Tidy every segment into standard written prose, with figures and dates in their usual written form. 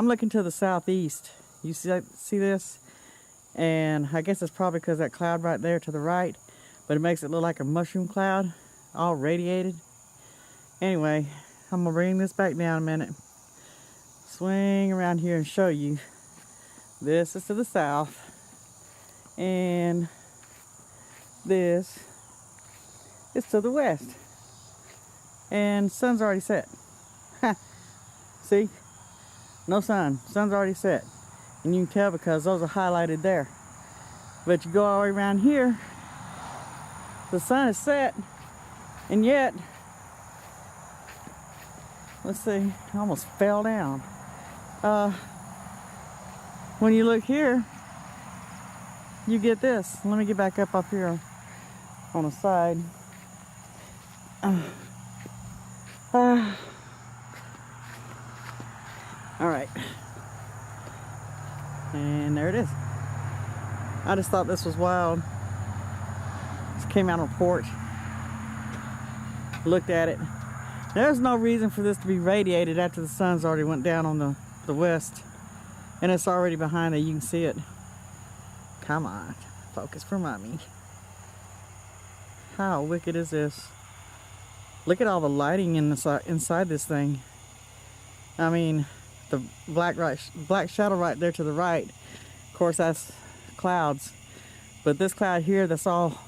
I'm looking to the southeast. You see this? And I guess it's probably because that cloud right there to the right, but it makes it look like a mushroom cloud, all radiated. Anyway, I'm gonna bring this back down a minute. Swing around here and show you. This is to the south, and this is to the west. And sun's already set. See? No sun. Sun's already set. And you can tell because those are highlighted there. But you go all the way around here, the sun is set, and yet, let's see, I almost fell down. When you look here, you get this. Let me get back up here on the side. All right. And there it is. I just thought this was wild. Just came out on the porch, looked at it. There's no reason for this to be radiated after the sun's already went down on the west. And it's already behind there, you can see it. Come on, focus for mommy. How wicked is this? Look at all the lighting inside this thing. I mean, the black shadow right there to the right, of course that's clouds, but this cloud here that's all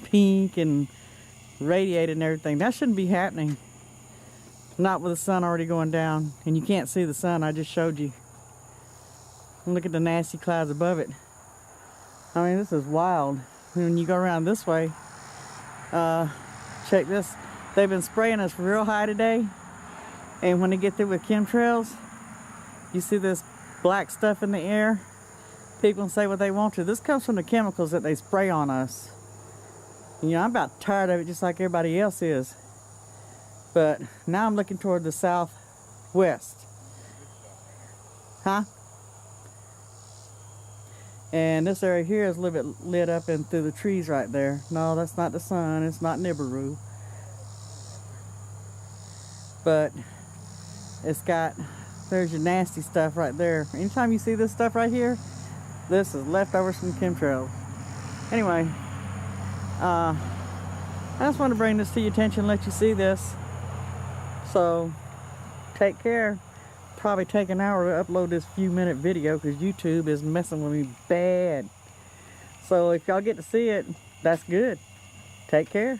pink and radiated and everything, that shouldn't be happening. Not with the sun already going down, and you can't see the sun. I just showed you. And look at the nasty clouds above it. I mean, this is wild. When you go around this way, check this. They've been spraying us real high today, and when they get through with chemtrails, you see this black stuff in the air. People can say what they want to. This comes from the chemicals that they spray on us. You know, I'm about tired of it, just like everybody else is. But now I'm looking toward the southwest. Huh? And this area here is a little bit lit up and through the trees right there. No, that's not the sun. It's not Nibiru. But it's got, there's your nasty stuff right there. Anytime you see this stuff right here, this is leftovers from chemtrails. Anyway, I just want to bring this to your attention, let you see this. So, take care. Probably take an hour to upload this few-minute video because YouTube is messing with me bad. So if y'all get to see it, that's good. Take care.